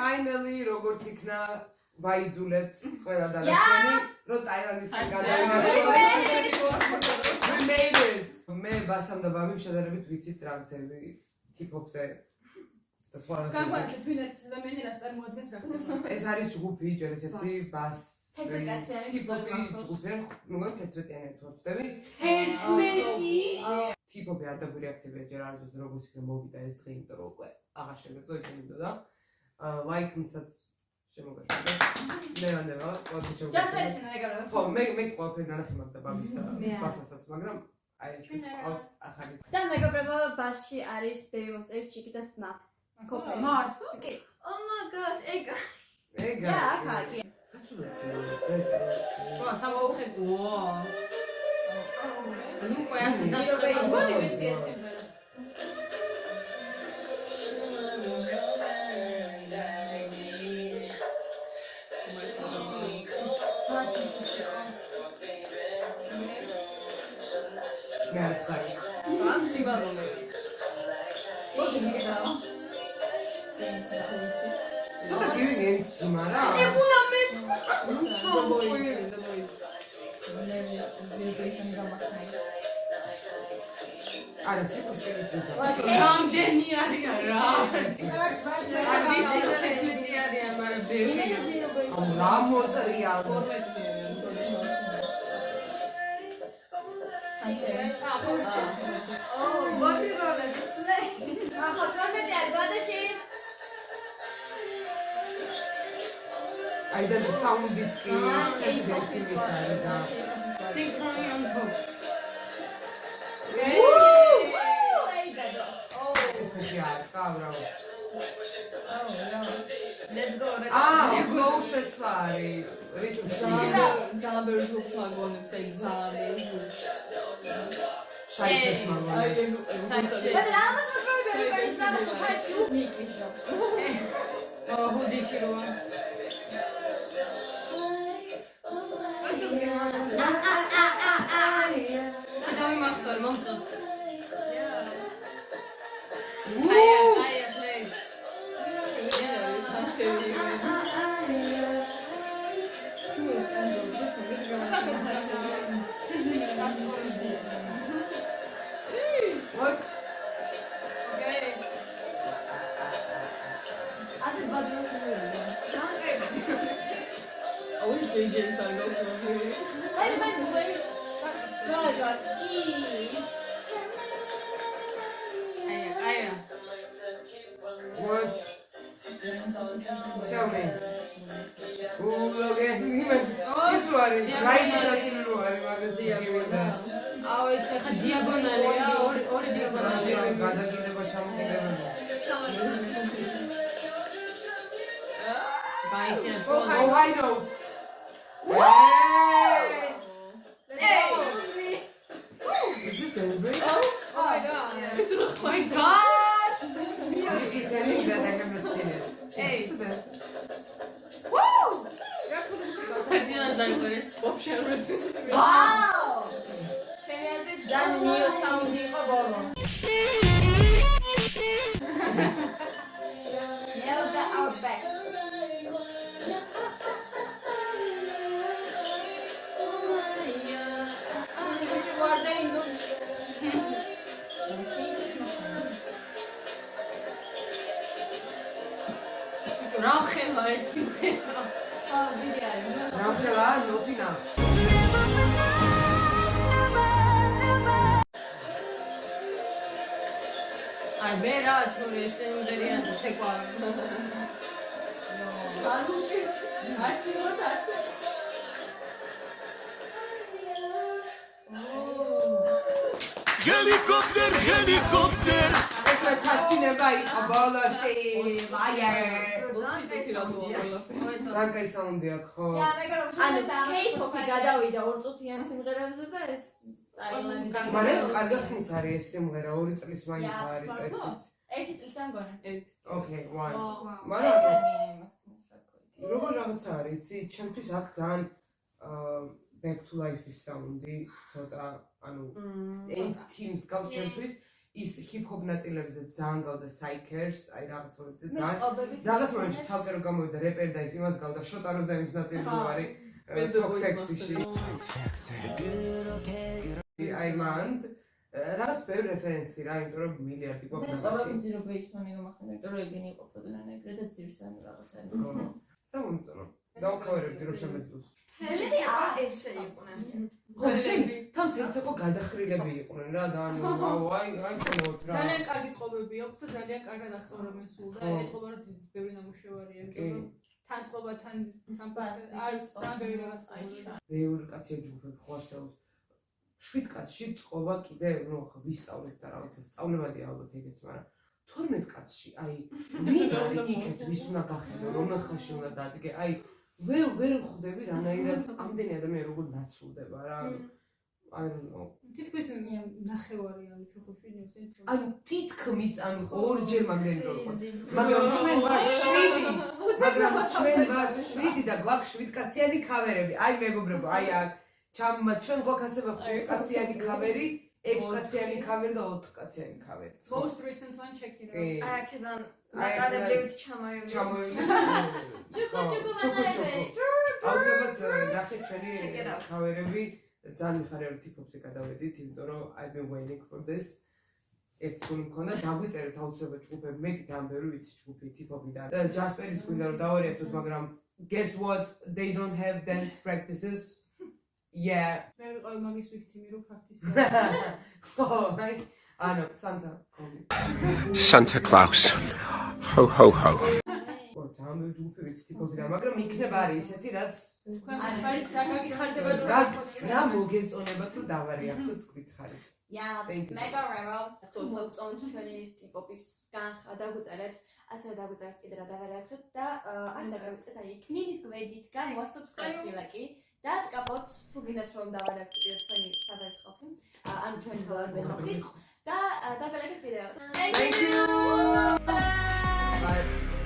Finally, როგორც იქნა ვაიძულეთ ყველა დანარჩენი, რომ ტაილანდისკენ გადავინაცვლოთ. მე ბასამ და ბაბიმ შედარებით ვიცით რა გზები ტიპ-ჰოპზე და სხვა ეს არის ჯგუფი ჯერ ესეთი ბას ტიპ-ჰოპის ჯგუფი, მოგეთ 11-იანი ვწდები. 11 ტიპ-ჰოპი არ დაგვირეაქტებია ჯერ არ ზუსტად როგორც იქნება მოვიდა ეს დღე, იმიტომ რომ უკვე აღარ შემეძლო ისე მინდოდა. ლაიქმსაც შემოგაშვება. ნევა, ყველაფერი შემოგაშვება. ხო, მე ყველაფერი ნანახი მაგ და ბაბის და ბასასაც, მაგრამ აი ეს ახალი. და მეგობრებო, ბასში არის ბები მონსტერი, ჩიკი და სმა. მართლა? კი. Oh my gosh, ეგა. ეგა. კი. ვა, სამოუხედო. ნუ ყოასი დაწყება. გონი ვიცი ეს სიმღერა. ამ სიბალონე. ცოტა გივინი თიმა რა. ეგულა მე. არა, ციფუსტები თვითონ. რამდენი არიან რა? არ ვიცი რა თეთრი არიან, მაგრამ ბევრია. რა მოტრია. I did the sound bits ki Synchrony on top. Let's go. flow შეცვარი. ძალიან ბევრი ჯგუფს მაგონებს, აი ძალიან ბევრი. საერთოდ მაგონებს. ჰუდიში როა. დავიმახსოვ მომწონს. What? Always JJ's song goes over here. Aya. What? Tell me. Okay. This one. Right now, it's in the room. Aoi, ეხა დიაგონალია, ორი დიაგონალია. გადაგიდება ჩამოგიდება. Baiknya. Oh, high note. Is this David? Oh my god. Oh my god. You're telling that I haven't seen it. Hey. Woo! Один зайборис. Вообще рассмеялся. Wow. Dan new sound იყო ბოლო. Now that our back. Ramkhela ეს სიმღერა. დიდი არის. Ramkhela, not enough. Ai vera თორე სიმღერა ცეკვა. არ უჭირთ. არც მოდ არც. Helicopter. ესა ჩაცინება იყო ბოლოში. ვაიე. Taka sound აქ ხო? ანუ K-pop-ი გადავიდა 2 წუთიან სიმღერებზე და ეს ტაილანდის. მაგრამ ეს კარგი ხნის არის ეს სიმღერა 2 წლის მაინც არის წესი. 1 წლის ამ გონე. 1. Okay, 1. მაგრამ როგორ რაღაცა არის, იცი, ჩემთვის აქ ძალიან back to life-ის საუნდი, ცოტა, ანუ teams გავს ჩემთვის, ის ჰიპ-ჰოპ ნაწილებზე ძალიან გავდა საიქერს, აი რაღაც მომენტზე ძალიან რაღაც მომენტში ცალკე რომ გამოვიდა რეპერი და ის იმას გავდა შოტა როზდაიმის ნაწილი რო არის Toxic-ში. I mind რაღაც ბევრი რეფერენსი რა, იმიტომ რომ მილიარდი გვაქვს. ეს ყველა ძირობა ისმანი გამახსენე, იმიტომ რომ ეგენი იყოფოდნენ ეგრეთაც ძირსანი რაღაცანი. სამომწონო. დაუქოვერებდი რომ შემეძლოს. ძელები ესე იყვნენ. თან თერცაკო გადახრილები იყვნენ რა და ანუ აი კენოთ რა. ძალიან კარგი წყობები აქვს და ძალიან კარგად ასწავლებს სულ და ეთყობა რომ ბევრი ნამუშევარია, იმიტომ რომ თან წყობათან სამბას არის ძალიან ბევრი რაღაც აიშა. ბევრი კაცია ჯგუფები ხო არსებობს. 7 კაცში წყობა კიდე ნუ ხა ვისწავლეთ და რაღაცა სწავლებადია ალბათ ეგეც, მაგრამ 12 კაცში აი ვინ არის იქეთ ვის უნდა გახედო რომელ ხანში უნდა დადგე აი ვერ ხვდები რანაირად ამდენი ადამიანი როგორ ნაცვლდება რა I don't know თითქმის ნახევარი ანუ ჩუხუში ნიუსენ ანუ თითქმის ანუ ორჯერ მაგდენი რო მაგრამ ჩვენ ვართ 7 და გვაქვს 7 კაციანი ქავერები აი მეგობრებო აი აქ ჩვენ გვაქვს ასევე 5 კაციანი ქავერი 6 კაციანი ქავერი და 4 კაციანი ქავერი most recent one check it out აი აქედან ნაკადებლივით ჩამოივლის აუცილებლად ნახეთ ჩვენი ქავერები ძალიან მიხარია რომ ტიპებზე გადავედით იმიტომ რომ I've been waiting for this ერთ სულ მქონდა დაგვიწერეთ აუცილებლად ჯგუფები მე კი ძალიან ბევრი ვიცი ჯგუფი ტიპობიდან ჯასპერის გვინდა რომ დავარიერთოთ მაგრამ guess what they don't have dance practices yeah მე ვიყავი მაგის ვიქთიმი რომ პრაქტისი oh right ano Santa Claus ho ho ho ძალიან ბევრი ჯგუფი ვიცი ტიპობიდან მაგრამ იქნება არის ისეთი რაც თქვენ ხარით საკაკი ხარდება რა მოგეწონებათ რომ დავარიერთოთ თქვით ხარით mega raro თუ მოგწონთ ჩვენი ტიპობის განხა დაგვიწერეთ ასევე დაგვიწერეთ კიდე რა დავარიერთოთ და არ დაგავიწყეთ აი ქნინის გვერდითგან subscribe-ი და წკაპოთ თუ გინდათ რომ დავარიერთოთ თქვენი ფავორიტ ხალხი ან ჩვენი ბლოგი ხალხი და დაგალაგეთ ვიდეო. Thank you. Bye.